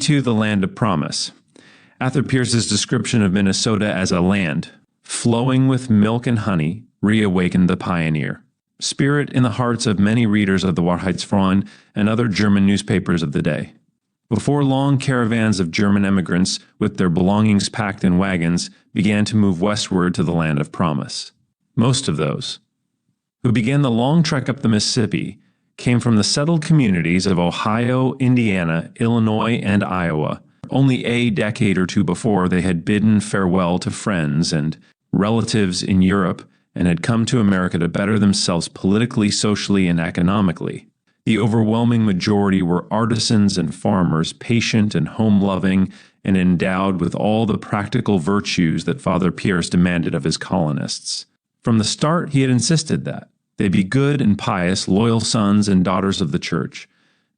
22, the land of promise. Arthur Pierce's description of Minnesota as a land flowing with milk and honey reawakened the pioneer spirit in the hearts of many readers of the Wahrheitsfreund and other German newspapers of the day. Before long, caravans of German immigrants, with their belongings packed in wagons, began to move westward to the land of promise. Most of those who began the long trek up the Mississippi came from the settled communities of Ohio, Indiana, Illinois, and Iowa. Only a decade or two before, they had bidden farewell to friends and relatives in Europe and had come to America to better themselves politically, socially, and economically. The overwhelming majority were artisans and farmers, patient and home-loving, and endowed with all the practical virtues that Father Pierce demanded of his colonists. From the start, he had insisted that they be good and pious, loyal sons and daughters of the Church,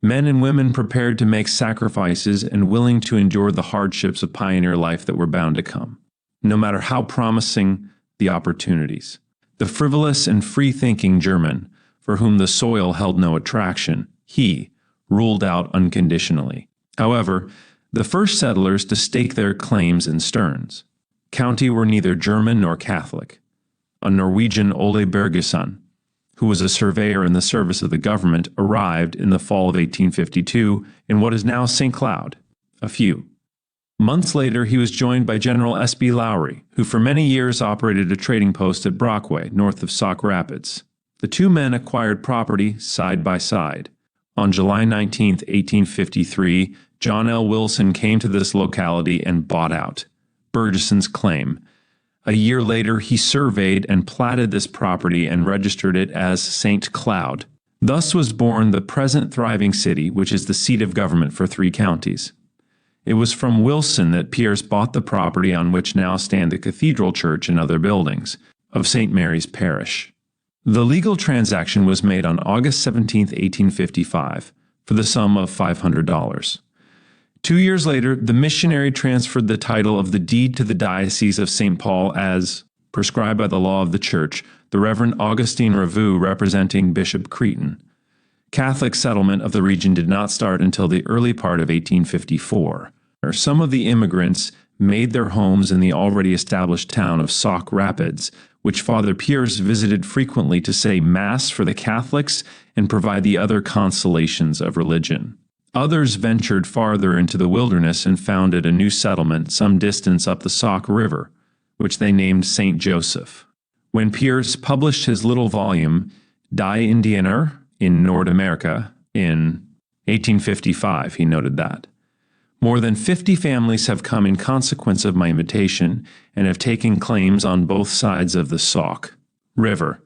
men and women prepared to make sacrifices and willing to endure the hardships of pioneer life that were bound to come, no matter how promising the opportunities. The frivolous and free-thinking German, for whom the soil held no attraction, he ruled out unconditionally. However, the first settlers to stake their claims in Stearns County were neither German nor Catholic. A Norwegian Ole Bergeson, who was a surveyor in the service of the government, arrived in the fall of 1852 in what is now St. Cloud, a few. Months later, he was joined by General S.B. Lowry, who for many years operated a trading post at Brockway, north of Sauk Rapids. The two men acquired property side by side. On July 19, 1853, John L. Wilson came to this locality and bought out Burgeson's claim. A year later, he surveyed and platted this property and registered it as St. Cloud. Thus was born the present thriving city, which is the seat of government for 3 counties. It was from Wilson that Pierce bought the property on which now stand the Cathedral Church and other buildings of St. Mary's Parish. The legal transaction was made on August 17, 1855, for the sum of $500. 2 years later, the missionary transferred the title of the deed to the Diocese of St. Paul as prescribed by the law of the Church, the Reverend Augustine Ravoux representing Bishop Cretin. Catholic settlement of the region did not start until the early part of 1854. Some of the immigrants made their homes in the already established town of Sauk Rapids, which Father Pierce visited frequently to say Mass for the Catholics and provide the other consolations of religion. Others ventured farther into the wilderness and founded a new settlement some distance up the Sauk River, which they named St. Joseph. When Pierce published his little volume, Die Indianer, in North America, in 1855, he noted that. More than 50 families have come in consequence of my invitation and have taken claims on both sides of the Sauk River.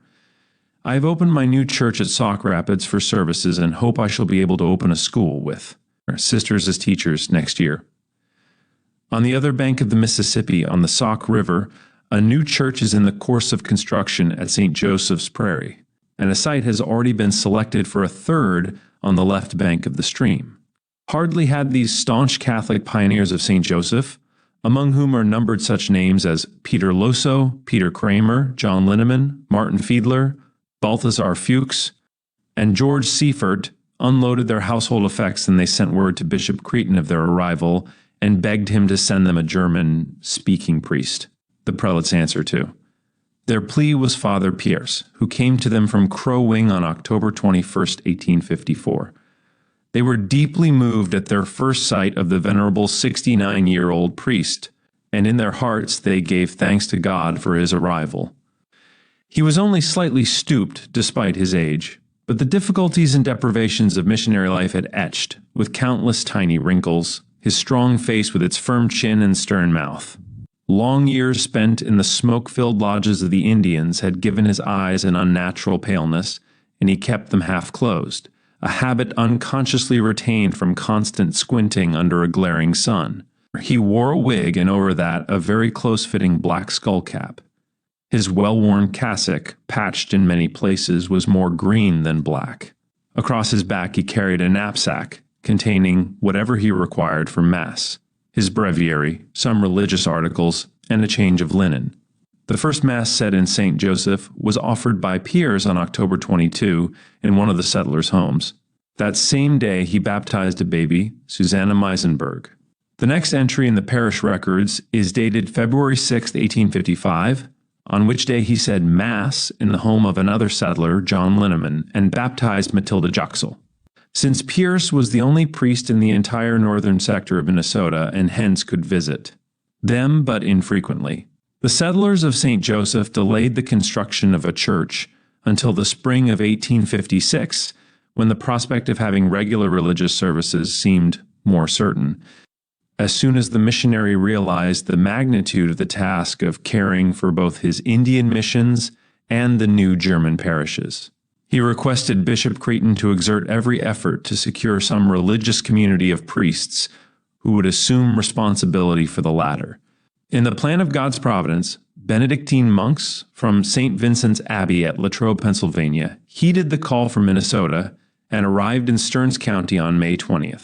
I have opened my new church at Sauk Rapids for services and hope I shall be able to open a school with our sisters as teachers next year. On the other bank of the Mississippi, on the Sauk River, a new church is in the course of construction at St. Joseph's Prairie, and a site has already been selected for a third on the left bank of the stream. Hardly had these staunch Catholic pioneers of St. Joseph, among whom are numbered such names as Peter Loso, Peter Kramer, John Linneman, Martin Fiedler, Balthazar Fuchs, and George Seifert, unloaded their household effects than they sent word to Bishop Cretin of their arrival and begged him to send them a German-speaking priest, the prelate's answer to. Their plea was Father Pierce, who came to them from Crow Wing on October 21, 1854. They were deeply moved at their first sight of the venerable 69-year-old priest, and in their hearts they gave thanks to God for his arrival. He was only slightly stooped despite his age, but the difficulties and deprivations of missionary life had etched, with countless tiny wrinkles, his strong face with its firm chin and stern mouth. Long years spent in the smoke-filled lodges of the Indians had given his eyes an unnatural paleness, and he kept them half closed, a habit unconsciously retained from constant squinting under a glaring sun. He wore a wig and over that a very close-fitting black skull cap. His well-worn cassock, patched in many places, was more green than black. Across his back he carried a knapsack containing whatever he required for Mass, his breviary, some religious articles, and a change of linen. The first Mass said in St. Joseph was offered by Pierce on October 22 in one of the settlers' homes. That same day, he baptized a baby, Susanna Meisenberg. The next entry in the parish records is dated February 6, 1855, on which day he said Mass in the home of another settler, John Linneman, and baptized Matilda Juxel. Since Pierce was the only priest in the entire northern sector of Minnesota and hence could visit them but infrequently, the settlers of St. Joseph delayed the construction of a church until the spring of 1856, when the prospect of having regular religious services seemed more certain. As soon as the missionary realized the magnitude of the task of caring for both his Indian missions and the new German parishes, he requested Bishop Creighton to exert every effort to secure some religious community of priests who would assume responsibility for the latter. In the plan of God's providence, Benedictine monks from St. Vincent's Abbey at Latrobe, Pennsylvania, heeded the call from Minnesota and arrived in Stearns County on May 20th.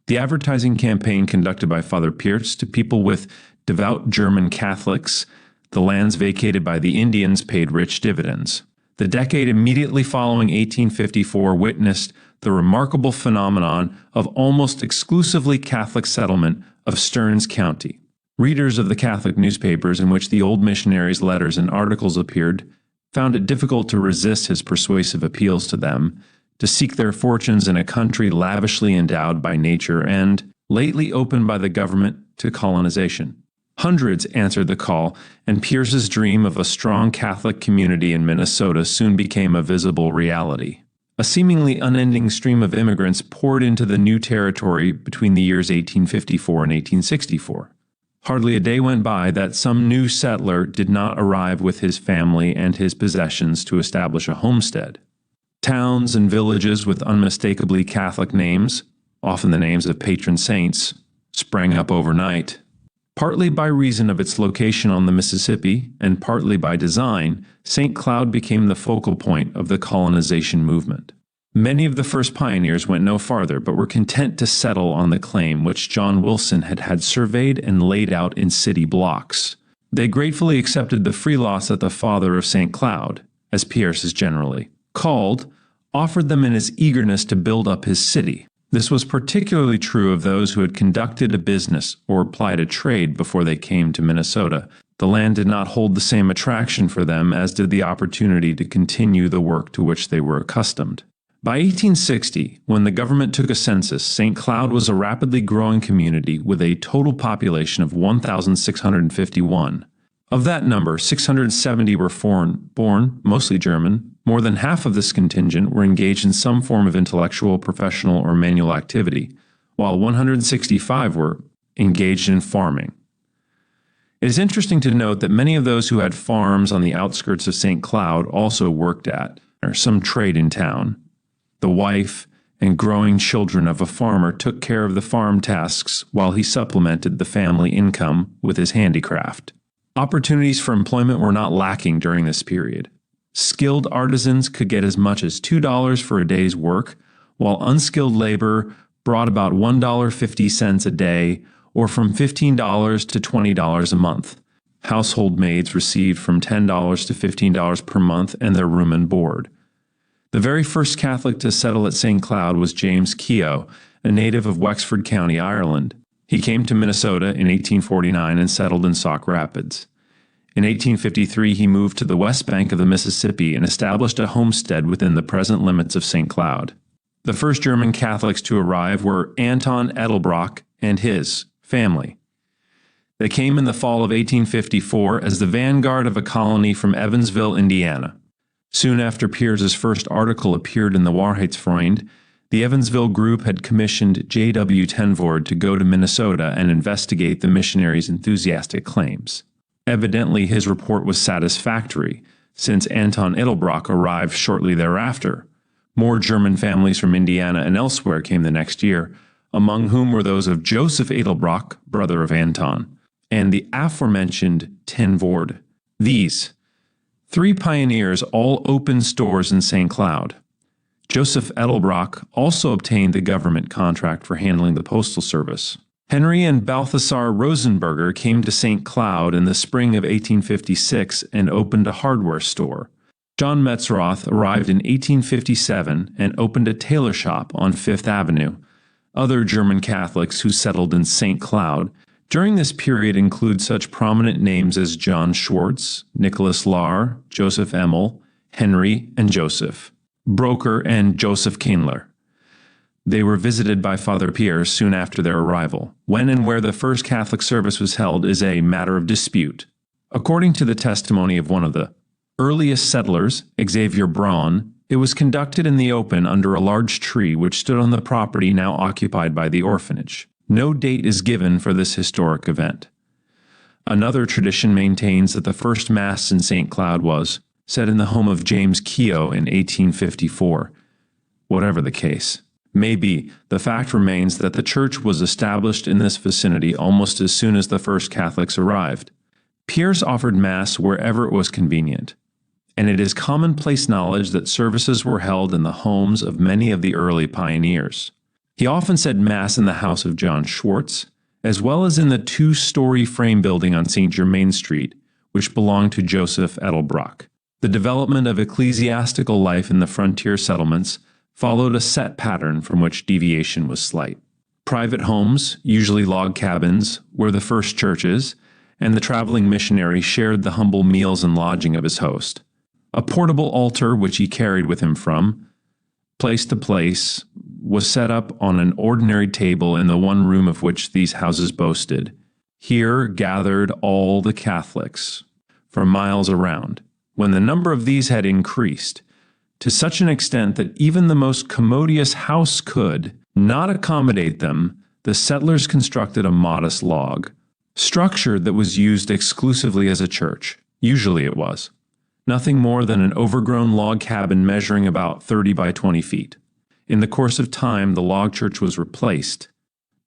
The advertising campaign conducted by Father Pierce to people with devout German Catholics, the lands vacated by the Indians, paid rich dividends. The decade immediately following 1854 witnessed the remarkable phenomenon of almost exclusively Catholic settlement of Stearns County. Readers of the Catholic newspapers in which the old missionary's letters and articles appeared found it difficult to resist his persuasive appeals to them to seek their fortunes in a country lavishly endowed by nature and lately opened by the government to colonization. Hundreds answered the call, and Pierce's dream of a strong Catholic community in Minnesota soon became a visible reality. A seemingly unending stream of immigrants poured into the new territory between the years 1854 and 1864. Hardly a day went by that some new settler did not arrive with his family and his possessions to establish a homestead. Towns and villages with unmistakably Catholic names, often the names of patron saints, sprang up overnight. Partly by reason of its location on the Mississippi and partly by design, St. Cloud became the focal point of the colonization movement. Many of the first pioneers went no farther but were content to settle on the claim which John Wilson had surveyed and laid out in city blocks. They gratefully accepted the free lots that the father of St. Cloud, as Pierce is generally called, offered them in his eagerness to build up his city. This was particularly true of those who had conducted a business or plied a trade before they came to Minnesota. The land did not hold the same attraction for them as did the opportunity to continue the work to which they were accustomed. By 1860, when the government took a census, St. Cloud was a rapidly growing community with a total population of 1,651. Of that number, 670 were foreign-born, mostly German. More than half of this contingent were engaged in some form of intellectual, professional, or manual activity, while 165 were engaged in farming. It is interesting to note that many of those who had farms on the outskirts of St. Cloud also worked at, or some trade in town. The wife and growing children of a farmer took care of the farm tasks while he supplemented the family income with his handicraft. Opportunities for employment were not lacking during this period. Skilled artisans could get as much as $2 for a day's work, while unskilled labor brought about $1.50 a day, or from $15 to $20 a month. Household maids received from $10 to $15 per month and their room and board. The very first Catholic to settle at St. Cloud was James Keogh, a native of Wexford County, Ireland. He came to Minnesota in 1849 and settled in Sauk Rapids. In 1853, he moved to the west bank of the Mississippi and established a homestead within the present limits of St. Cloud. The first German Catholics to arrive were Anton Edelbrock and his family. They came in the fall of 1854 as the vanguard of a colony from Evansville, Indiana. Soon after Pierce's first article appeared in the Wahrheitsfreund, the Evansville group had commissioned J.W. Tenvoorde to go to Minnesota and investigate the missionaries' enthusiastic claims. Evidently, his report was satisfactory, since Anton Edelbrock arrived shortly thereafter. More German families from Indiana and elsewhere came the next year, among whom were those of Joseph Edelbrock, brother of Anton, and the aforementioned Tenvoorde. These three pioneers all opened stores in St. Cloud. Joseph Edelbrock also obtained the government contract for handling the postal service. Henry and Balthasar Rosenberger came to St. Cloud in the spring of 1856 and opened a hardware store. John Metzroth arrived in 1857 and opened a tailor shop on Fifth Avenue. Other German Catholics who settled in St. Cloud during this period include such prominent names as John Schwartz, Nicholas Lahr, Joseph Emmel, Henry, and Joseph, Broker, and Joseph Kindler. They were visited by Father Piers soon after their arrival. When and where the first Catholic service was held is a matter of dispute. According to the testimony of one of the earliest settlers, Xavier Braun, it was conducted in the open under a large tree which stood on the property now occupied by the orphanage. No date is given for this historic event. Another tradition maintains that the first Mass in St. Cloud was said in the home of James Keogh in 1854. Whatever the case may be, the fact remains that the church was established in this vicinity almost as soon as the first Catholics arrived. Piers offered Mass wherever it was convenient, and it is commonplace knowledge that services were held in the homes of many of the early pioneers. He often said Mass in the house of John Schwartz, as well as in the two-story frame building on St. Germain Street, which belonged to Joseph Edelbrock. The development of ecclesiastical life in the frontier settlements followed a set pattern from which deviation was slight. Private homes, usually log cabins, were the first churches, and the traveling missionary shared the humble meals and lodging of his host. A portable altar, which he carried with him from place to place, was set up on an ordinary table in the one room of which these houses boasted. Here gathered all the Catholics for miles around. When the number of these had increased to such an extent that even the most commodious house could not accommodate them, the settlers constructed a modest log structure that was used exclusively as a church. Usually it was nothing more than an overgrown log cabin measuring about 30 by 20 feet. In the course of time, the log church was replaced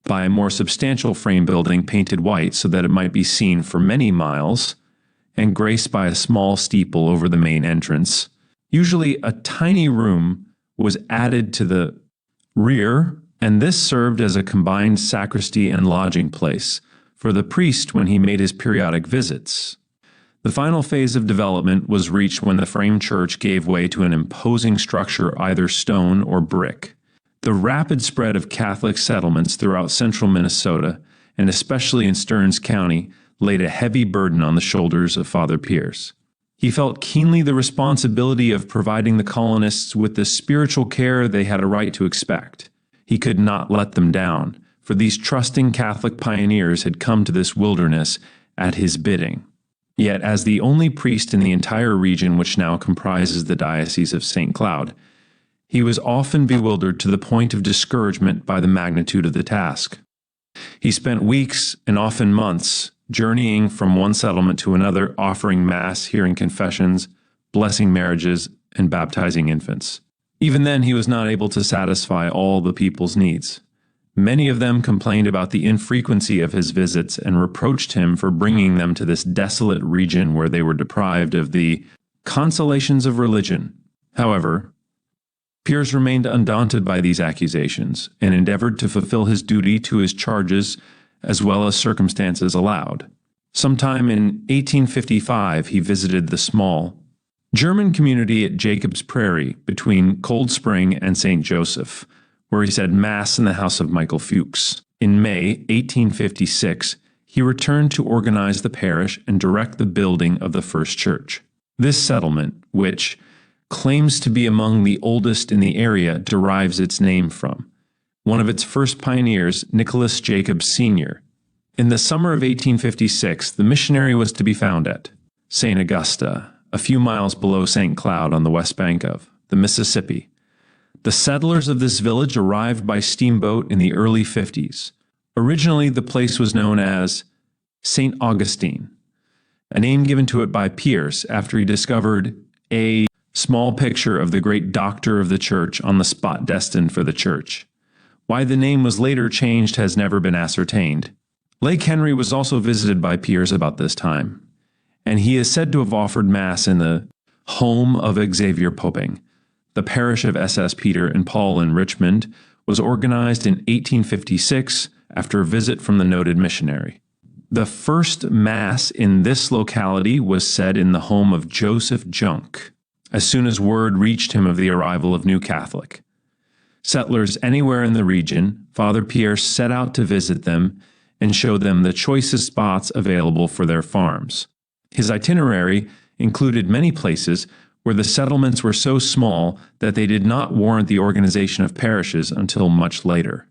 by a more substantial frame building painted white so that it might be seen for many miles, and graced by a small steeple over the main entrance. Usually a tiny room was added to the rear, and this served as a combined sacristy and lodging place for the priest when he made his periodic visits. The final phase of development was reached when the frame church gave way to an imposing structure, either stone or brick. The rapid spread of Catholic settlements throughout central Minnesota, and especially in Stearns County, laid a heavy burden on the shoulders of Father Piers. He felt keenly the responsibility of providing the colonists with the spiritual care they had a right to expect. He could not let them down, for these trusting Catholic pioneers had come to this wilderness at his bidding. Yet, as the only priest in the entire region which now comprises the Diocese of St. Cloud, he was often bewildered to the point of discouragement by the magnitude of the task. He spent weeks and often months journeying from one settlement to another, offering Mass, hearing confessions, blessing marriages, and baptizing infants. Even then, he was not able to satisfy all the people's needs. Many of them complained about the infrequency of his visits and reproached him for bringing them to this desolate region where they were deprived of the consolations of religion. However, Piers remained undaunted by these accusations and endeavored to fulfill his duty to his charges as well as circumstances allowed. Sometime in 1855, he visited the small German community at Jacob's Prairie between Cold Spring and St. Joseph, where he said Mass in the house of Michael Fuchs. In May 1856, he returned to organize the parish and direct the building of the first church. This settlement, which claims to be among the oldest in the area, derives its name from one of its first pioneers, Nicholas Jacobs Sr. In the summer of 1856, the missionary was to be found at St. Augusta, a few miles below St. Cloud on the west bank of the Mississippi. The settlers of this village arrived by steamboat in the early 50s. Originally, the place was known as St. Augustine, a name given to it by Piers after he discovered a small picture of the great doctor of the church on the spot destined for the church. Why the name was later changed has never been ascertained. Lake Henry was also visited by Piers about this time, and he is said to have offered Mass in the home of Xavier Poping. The parish of S.S. Peter and Paul in Richmond was organized in 1856 after a visit from the noted missionary. The first Mass in this locality was said in the home of Joseph Junk, as soon as word reached him of the arrival of new Catholic. Settlers anywhere in the region, Father Pierce set out to visit them and show them the choicest spots available for their farms. His itinerary included many places where the settlements were so small that they did not warrant the organization of parishes until much later.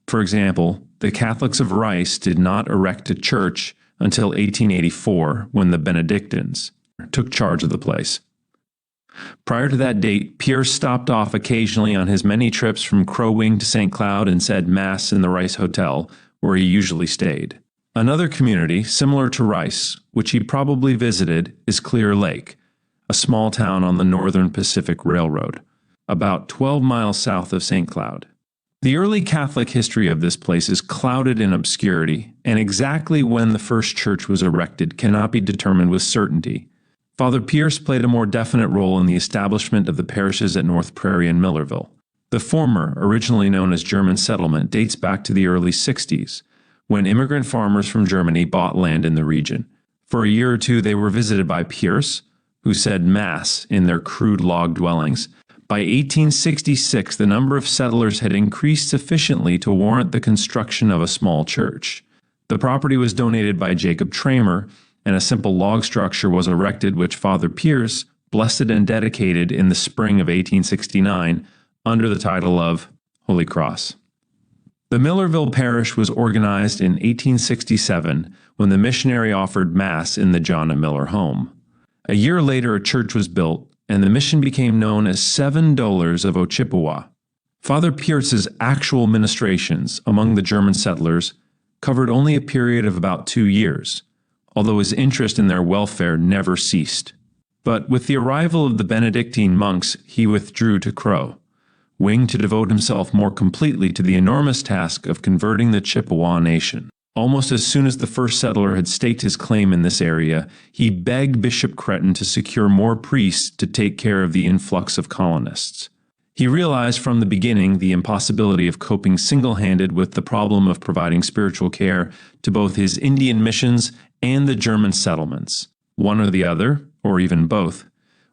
For example, the Catholics of Rice did not erect a church until 1884, when the Benedictines took charge of the place. Prior to that date, Pierce stopped off occasionally on his many trips from Crow Wing to St. Cloud and said Mass in the Rice Hotel, where he usually stayed. Another community, similar to Rice, which he probably visited, is Clear Lake, a small town on the Northern Pacific Railroad, about 12 miles south of St. Cloud. The early Catholic history of this place is clouded in obscurity, and exactly when the first church was erected cannot be determined with certainty. Father Pierce played a more definite role in the establishment of the parishes at North Prairie and Millerville. The former, originally known as German settlement, dates back to the early 60s, when immigrant farmers from Germany bought land in the region. For a year or two, they were visited by Pierce, who said Mass in their crude log dwellings. By 1866, the number of settlers had increased sufficiently to warrant the construction of a small church. The property was donated by Jacob Tramer, and a simple log structure was erected which Father Pierce blessed and dedicated in the spring of 1869 under the title of Holy Cross. The Millerville parish was organized in 1867 when the missionary offered Mass in the John M. Miller home. A year later, a church was built, and the mission became known as Seven Dolours of Ojibwa. Father Pierce's actual ministrations among the German settlers covered only a period of about 2 years, although his interest in their welfare never ceased. But with the arrival of the Benedictine monks, he withdrew to Crow Wing to devote himself more completely to the enormous task of converting the Chippewa Nation. Almost as soon as the first settler had staked his claim in this area, he begged Bishop Cretin to secure more priests to take care of the influx of colonists. He realized from the beginning the impossibility of coping single-handed with the problem of providing spiritual care to both his Indian missions and the German settlements. One or the other, or even both,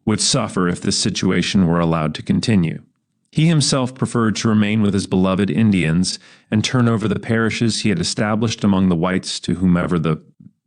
would suffer if this situation were allowed to continue. He himself preferred to remain with his beloved Indians and turn over the parishes he had established among the whites to whomever the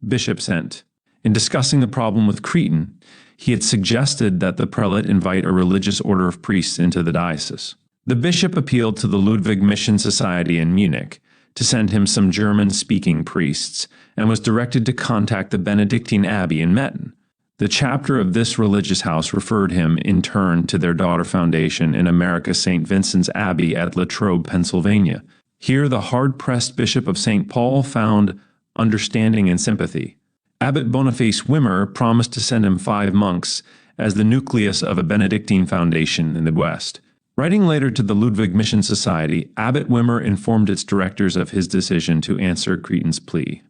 bishop sent. In discussing the problem with Cretin, he had suggested that the prelate invite a religious order of priests into the diocese. The bishop appealed to the Ludwig Mission Society in Munich to send him some German-speaking priests and was directed to contact the Benedictine Abbey in Metten. The chapter of this religious house referred him, in turn, to their daughter foundation in America, St. Vincent's Abbey at Latrobe, Pennsylvania. Here, the hard-pressed Bishop of St. Paul found understanding and sympathy. Abbot Boniface Wimmer promised to send him 5 monks as the nucleus of a Benedictine foundation in the West. Writing later to the Ludwig Mission Society, Abbot Wimmer informed its directors of his decision to answer Cretin's plea.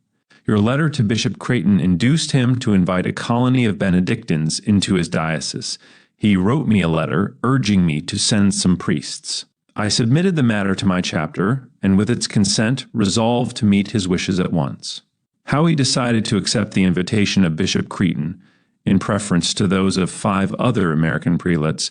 Your letter to Bishop Cretin induced him to invite a colony of Benedictines into his diocese. He wrote me a letter urging me to send some priests. I submitted the matter to my chapter, and with its consent, resolved to meet his wishes at once. How he decided to accept the invitation of Bishop Cretin, in preference to those of 5 other American prelates,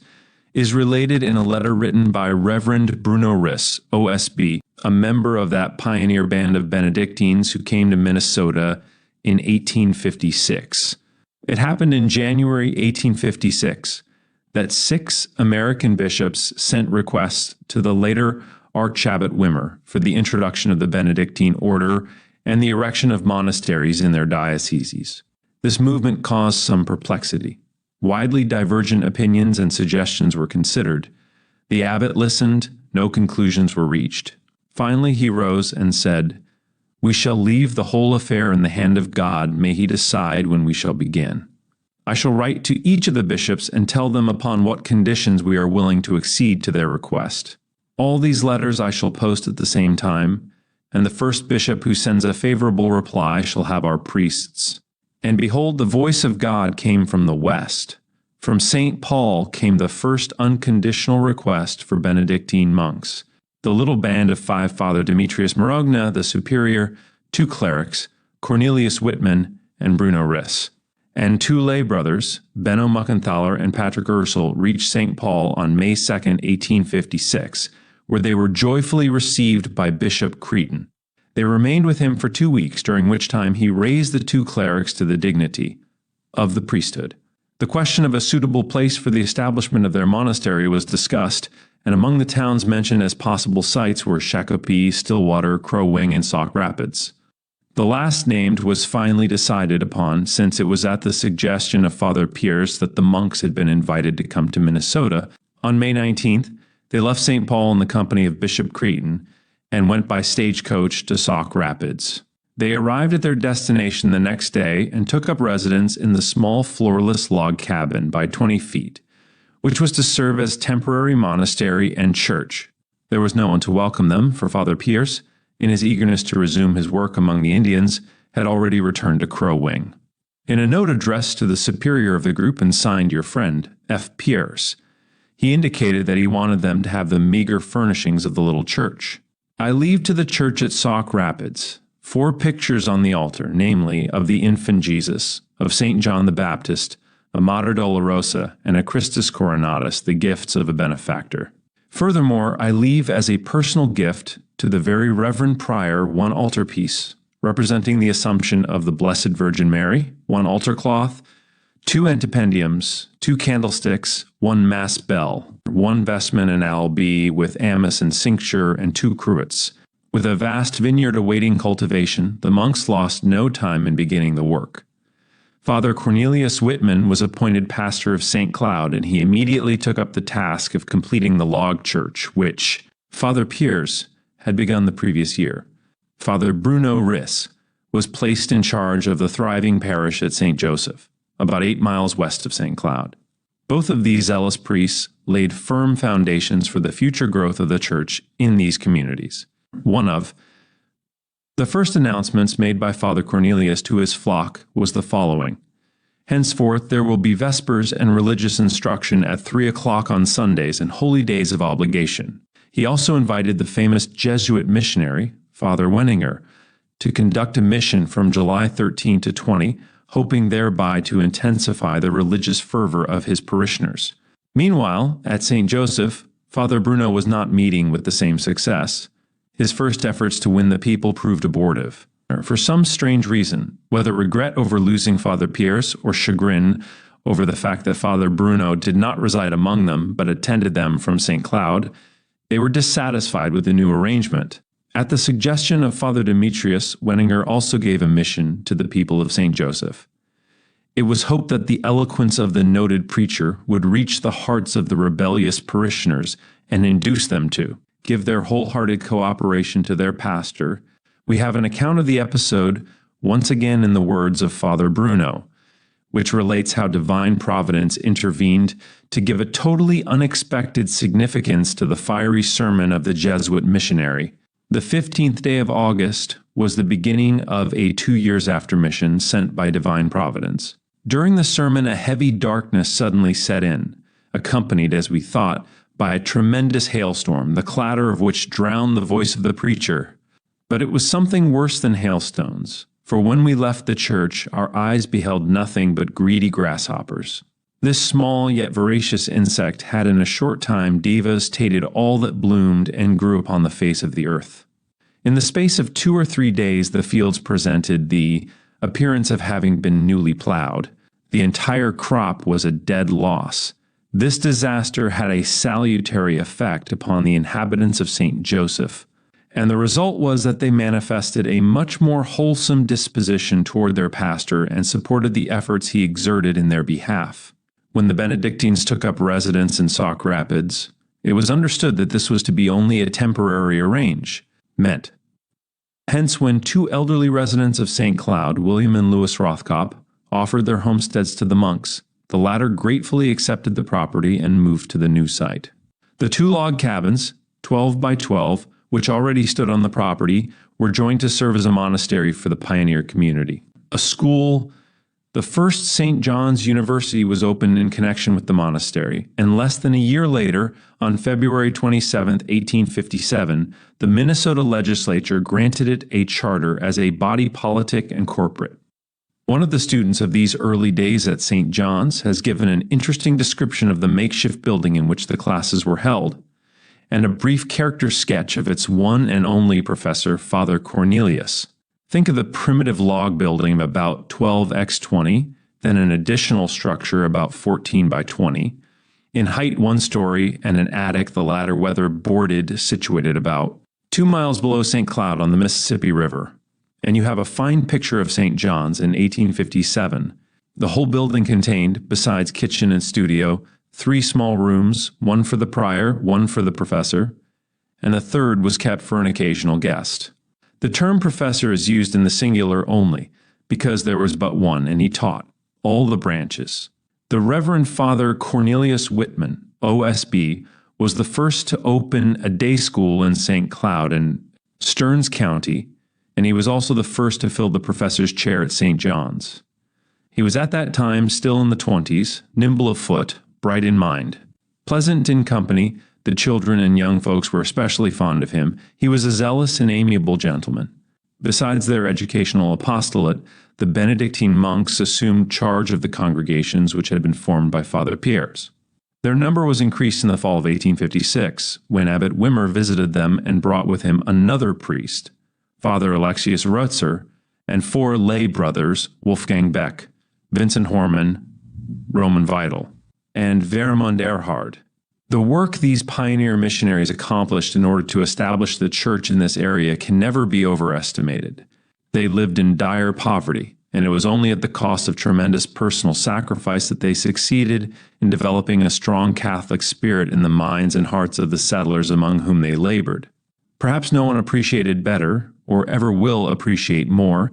is related in a letter written by Reverend Bruno Riss, OSB, a member of that pioneer band of Benedictines who came to Minnesota in 1856. It happened in January 1856 that 6 American bishops sent requests to the later Archabbot Wimmer for the introduction of the Benedictine order and the erection of monasteries in their dioceses. This movement caused some perplexity. Widely divergent opinions and suggestions were considered. The abbot listened, no conclusions were reached. Finally he rose and said, "We shall leave the whole affair in the hand of God. May he decide when we shall begin. I shall write to each of the bishops and tell them upon what conditions we are willing to accede to their request. All these letters I shall post at the same time, and the first bishop who sends a favorable reply shall have our priests." And behold, the voice of God came from the west. From St. Paul came the first unconditional request for Benedictine monks. The little band of 5, Father Demetrius Morogna, the superior, 2 clerics, Cornelius Whitman, and Bruno Riss. and two lay brothers, Benno Muckenthaler and Patrick Ursel, reached St. Paul on May 2, 1856, where they were joyfully received by Bishop Cretin. They remained with him for 2 weeks, during which time he raised the two clerics to the dignity of the priesthood. The question of a suitable place for the establishment of their monastery was discussed, and among the towns mentioned as possible sites were Shakopee, Stillwater, Crow Wing, and Sauk Rapids. The last named was finally decided upon, since it was at the suggestion of Father Pierce that the monks had been invited to come to Minnesota. On May 19th, they left St. Paul in the company of Bishop Cretin and went by stagecoach to Sauk Rapids. They arrived at their destination the next day and took up residence in the small floorless log cabin by 20 feet, which was to serve as temporary monastery and church. There was no one to welcome them, for Father Pierce, in his eagerness to resume his work among the Indians, had already returned to Crow Wing. In a note addressed to the superior of the group and signed "Your friend, F. Pierce," he indicated that he wanted them to have the meager furnishings of the little church. "I leave to the church at Sauk Rapids 4 pictures on the altar, namely, of the infant Jesus, of St. John the Baptist, a Mater Dolorosa, and a Christus Coronatus, the gifts of a benefactor. Furthermore, I leave as a personal gift to the very Reverend Prior 1 altarpiece, representing the Assumption of the Blessed Virgin Mary, 1 altar cloth, 2 antipendiums, 2 candlesticks, 1 mass bell, 1 vestment and alb with amice and cincture, and 2 cruets. With a vast vineyard awaiting cultivation, the monks lost no time in beginning the work. Father Cornelius Whitman was appointed pastor of St. Cloud, and he immediately took up the task of completing the log church, which Father Pierce had begun the previous year. Father Bruno Riss was placed in charge of the thriving parish at St. Joseph, about 8 miles west of St. Cloud. Both of these zealous priests laid firm foundations for the future growth of the church in these communities. One of the first announcements made by Father Cornelius to his flock was the following: "Henceforth there will be vespers and religious instruction at 3 o'clock on Sundays and holy days of obligation." He also invited the famous Jesuit missionary, Father Wenninger, to conduct a mission from July 13 to 20, hoping thereby to intensify the religious fervor of his parishioners. Meanwhile, at St. Joseph, Father Bruno was not meeting with the same success. His first efforts to win the people proved abortive. For some strange reason, whether regret over losing Father Pierce or chagrin over the fact that Father Bruno did not reside among them but attended them from St. Cloud, they were dissatisfied with the new arrangement. At the suggestion of Father Demetrius, Wenninger also gave a mission to the people of St. Joseph. It was hoped that the eloquence of the noted preacher would reach the hearts of the rebellious parishioners and induce them to give their wholehearted cooperation to their pastor. We have an account of the episode, once again in the words of Father Bruno, which relates how divine providence intervened to give a totally unexpected significance to the fiery sermon of the Jesuit missionary. The 15th day of August was the beginning of a 2 years after mission sent by divine providence. During the sermon, a heavy darkness suddenly set in, accompanied, as we thought, by a tremendous hailstorm, the clatter of which drowned the voice of the preacher. But it was something worse than hailstones, for when we left the church, our eyes beheld nothing but greedy grasshoppers. This small yet voracious insect had in a short time devastated all that bloomed and grew upon the face of the earth. In the space of 2 or 3 days, the fields presented the appearance of having been newly plowed. The entire crop was a dead loss. This disaster had a salutary effect upon the inhabitants of St. Joseph, and the result was that they manifested a much more wholesome disposition toward their pastor and supported the efforts he exerted in their behalf. When the Benedictines took up residence in Sauk Rapids, it was understood that this was to be only a temporary arrangement. Hence, when 2 elderly residents of St. Cloud, William and Louis Rothkopf, offered their homesteads to the monks, the latter gratefully accepted the property and moved to the new site. The 2 log cabins, 12 by 12, which already stood on the property, were joined to serve as a monastery for the pioneer community. A school, the first St. John's University, was opened in connection with the monastery, and less than a year later, on February 27, 1857, the Minnesota legislature granted it a charter as a body politic and corporate. One of the students of these early days at St. John's has given an interesting description of the makeshift building in which the classes were held, and a brief character sketch of its one and only professor, Father Cornelius. Think of the primitive log building of about 12x20, then an additional structure about 14 by 20, in height 1 story and an attic, the latter weather boarded, situated about 2 miles below St. Cloud on the Mississippi River. And you have a fine picture of St. John's in 1857. The whole building contained, besides kitchen and studio, 3 small rooms, one for the prior, one for the professor, and a third was kept for an occasional guest. The term professor is used in the singular only, because there was but one, and he taught all the branches. The Reverend Father Cornelius Whitman, OSB, was the first to open a day school in St. Cloud in Stearns County, and he was also the first to fill the professor's chair at St. John's. He was at that time still in the 20s, nimble of foot, bright in mind. Pleasant in company, the children and young folks were especially fond of him. He was a zealous and amiable gentleman. Besides their educational apostolate, the Benedictine monks assumed charge of the congregations which had been formed by Father Piers. Their number was increased in the fall of 1856, when Abbot Wimmer visited them and brought with him another priest, Father Alexius Rutzer, and 4 lay brothers, Wolfgang Beck, Vincent Hormann, Roman Vital, and Vermund Erhard. The work these pioneer missionaries accomplished in order to establish the church in this area can never be overestimated. They lived in dire poverty, and it was only at the cost of tremendous personal sacrifice that they succeeded in developing a strong Catholic spirit in the minds and hearts of the settlers among whom they labored. Perhaps no one appreciated better, or ever will appreciate more,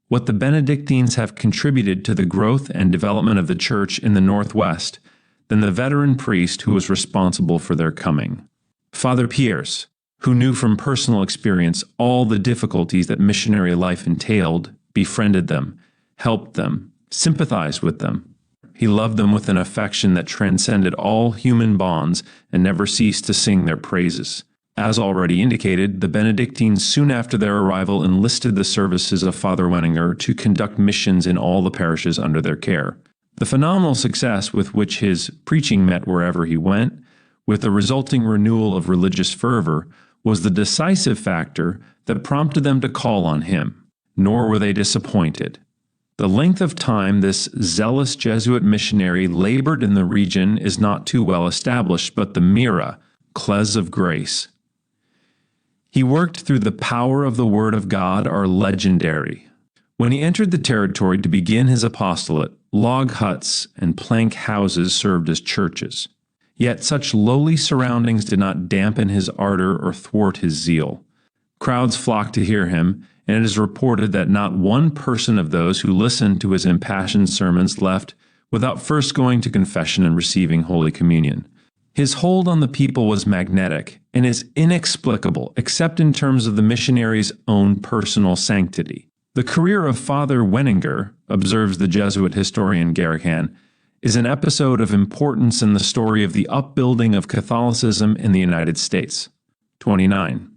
what the Benedictines have contributed to the growth and development of the Church in the Northwest than the veteran priest who was responsible for their coming. Father Piers, who knew from personal experience all the difficulties that missionary life entailed, befriended them, helped them, sympathized with them. He loved them with an affection that transcended all human bonds and never ceased to sing their praises. As already indicated, the Benedictines soon after their arrival enlisted the services of Father Wenninger to conduct missions in all the parishes under their care. The phenomenal success with which his preaching met wherever he went, with the resulting renewal of religious fervor, was the decisive factor that prompted them to call on him, nor were they disappointed. The length of time this zealous Jesuit missionary labored in the region is not too well established, but the Mira, Cles of Grace, he worked through the power of the Word of God are legendary. When he entered the territory to begin his apostolate, log huts and plank houses served as churches. Yet such lowly surroundings did not dampen his ardor or thwart his zeal. Crowds flocked to hear him, and it is reported that not one person of those who listened to his impassioned sermons left without first going to confession and receiving Holy Communion. His hold on the people was magnetic and is inexplicable except in terms of the missionary's own personal sanctity. The career of Father Wenninger, observes the Jesuit historian Garrican, is an episode of importance in the story of the upbuilding of Catholicism in the United States. 29.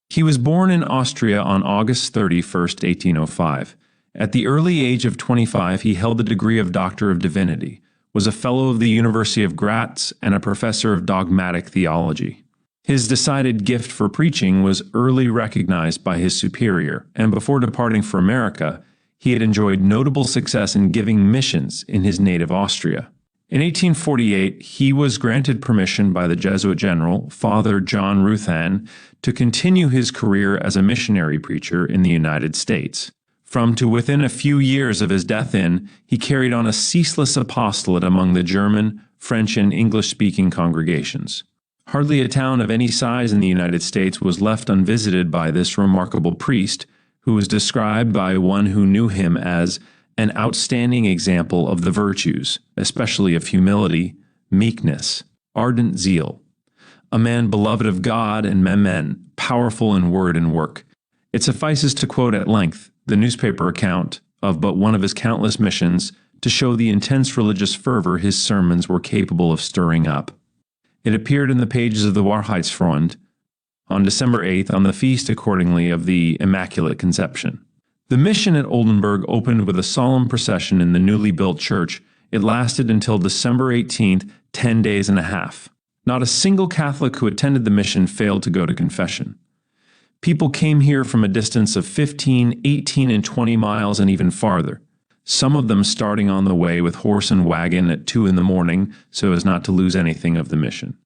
He was born in Austria on August 31, 1805. At the early age of 25, he held the degree of Doctor of Divinity, was a fellow of the University of Graz, and a professor of dogmatic theology. His decided gift for preaching was early recognized by his superior, and before departing for America, he had enjoyed notable success in giving missions in his native Austria. In 1848, he was granted permission by the Jesuit general, Father John Ruthan, to continue his career as a missionary preacher in the United States. From to within a few years of his death he carried on a ceaseless apostolate among the German, French, and English-speaking congregations. Hardly a town of any size in the United States was left unvisited by this remarkable priest, who was described by one who knew him as an outstanding example of the virtues, especially of humility, meekness, ardent zeal, a man beloved of God and men, powerful in word and work. It suffices to quote at length the newspaper account of but one of his countless missions to show the intense religious fervor his sermons were capable of stirring up. It appeared in the pages of the Wahrheitsfreund on December 8th, on the feast accordingly of the Immaculate Conception. The mission at Oldenburg opened with a solemn procession in the newly built church. It lasted until December 18th, 10 days and a half. Not a single Catholic who attended the mission failed to go to confession. People came here from a distance of 15, 18, and 20 miles and even farther, some of them starting on the way with horse and wagon at 2 in the morning so as not to lose anything of the mission.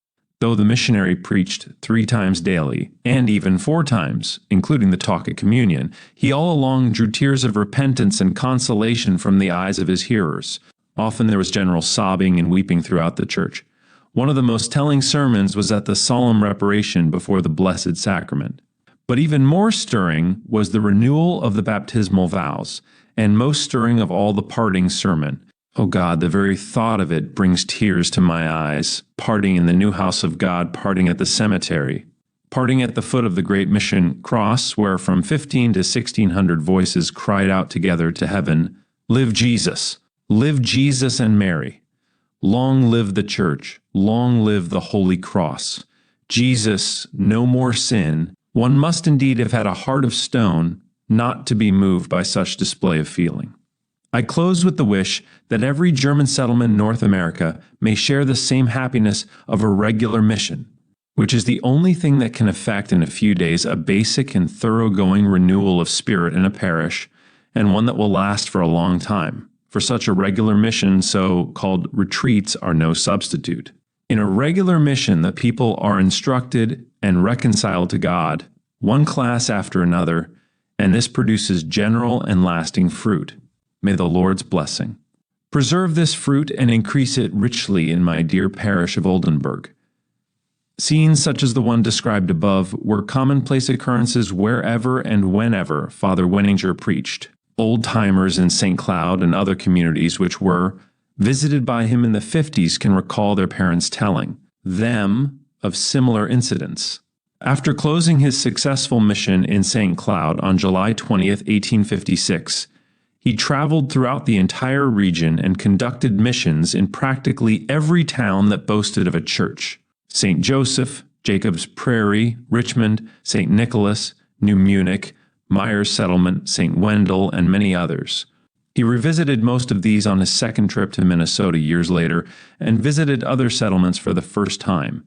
Though the missionary preached 3 times daily, and even 4 times, including the talk at communion, he all along drew tears of repentance and consolation from the eyes of his hearers. Often there was general sobbing and weeping throughout the church. One of the most telling sermons was at the solemn reparation before the Blessed Sacrament. But even more stirring was the renewal of the baptismal vows, and most stirring of all the parting sermon. Oh God, the very thought of it brings tears to my eyes. Parting in the new house of God, parting at the cemetery, parting at the foot of the great mission cross, where from 15 to 1600 voices cried out together to heaven, live Jesus and Mary. Long live the church, long live the holy cross. Jesus, no more sin. One must indeed have had a heart of stone not to be moved by such display of feeling. I close with the wish that every German settlement in North America may share the same happiness of a regular mission, which is the only thing that can effect in a few days a basic and thoroughgoing renewal of spirit in a parish, and one that will last for a long time. For such a regular mission, so-called retreats are no substitute. In a regular mission, the people are instructed and reconciled to God, one class after another, and this produces general and lasting fruit. May the Lord's blessing preserve this fruit and increase it richly in my dear parish of Oldenburg. Scenes such as the one described above were commonplace occurrences wherever and whenever Father Wenninger preached. Old-timers in St. Cloud and other communities which were visited by him in the 50s can recall their parents telling them of similar incidents. After closing his successful mission in St. Cloud on July 20th, 1856, he traveled throughout the entire region and conducted missions in practically every town that boasted of a church. St. Joseph, Jacob's Prairie, Richmond, St. Nicholas, New Munich, Myers Settlement, St. Wendell, and many others. He revisited most of these on his second trip to Minnesota years later and visited other settlements for the first time.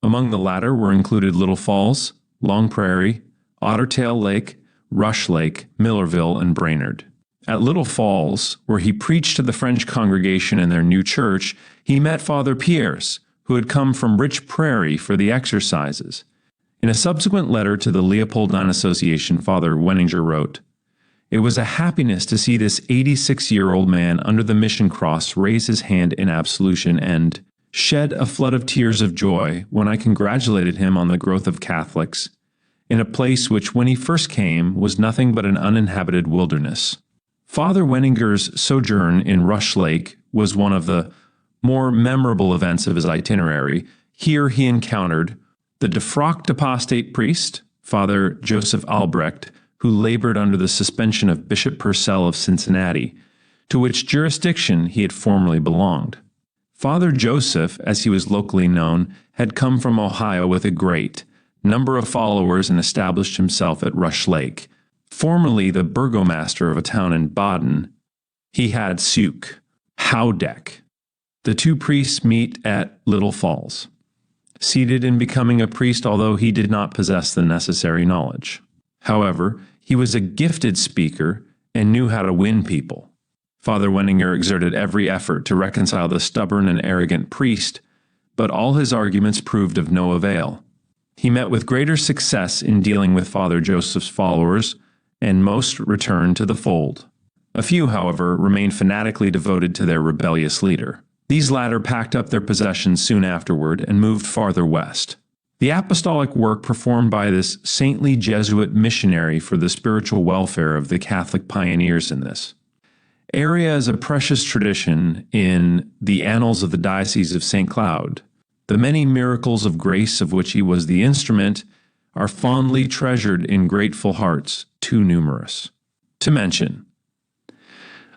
Among the latter were included Little Falls, Long Prairie, Ottertail Lake, Rush Lake, Millerville, and Brainerd. At Little Falls, where he preached to the French congregation in their new church, he met Father Pierce, who had come from Rich Prairie for the exercises. In a subsequent letter to the Leopoldine Association, Father Wenninger wrote, "It was a happiness to see this 86-year-old man under the mission cross raise his hand in absolution and shed a flood of tears of joy when I congratulated him on the growth of Catholics in a place which, when he first came, was nothing but an uninhabited wilderness." Father Wenninger's sojourn in Rush Lake was one of the more memorable events of his itinerary. Here he encountered the defrocked apostate priest, Father Joseph Albrecht, who labored under the suspension of Bishop Purcell of Cincinnati, to which jurisdiction he had formerly belonged. Father Joseph, as he was locally known, had come from Ohio with a great number of followers and established himself at Rush Lake. Formerly the burgomaster of a town in Baden, he had Suk, Howdeck. The two priests meet at Little Falls, seated in becoming a priest, although he did not possess the necessary knowledge. However, he was a gifted speaker and knew how to win people. Father Wenninger exerted every effort to reconcile the stubborn and arrogant priest, but all his arguments proved of no avail. He met with greater success in dealing with Father Joseph's followers, and most returned to the fold. A few, however, remained fanatically devoted to their rebellious leader. These latter packed up their possessions soon afterward and moved farther west. The apostolic work performed by this saintly Jesuit missionary for the spiritual welfare of the Catholic pioneers in this area is a precious tradition in the annals of the Diocese of St. Cloud. The many miracles of grace of which he was the instrument are fondly treasured in grateful hearts, too numerous to mention.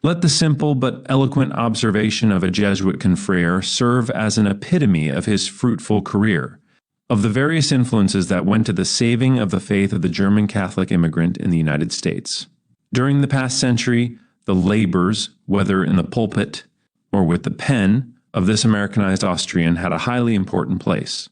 Let the simple but eloquent observation of a Jesuit confrere serve as an epitome of his fruitful career, of the various influences that went to the saving of the faith of the German Catholic immigrant in the United States. During the past century, the labors, whether in the pulpit or with the pen, of this Americanized Austrian had a highly important place.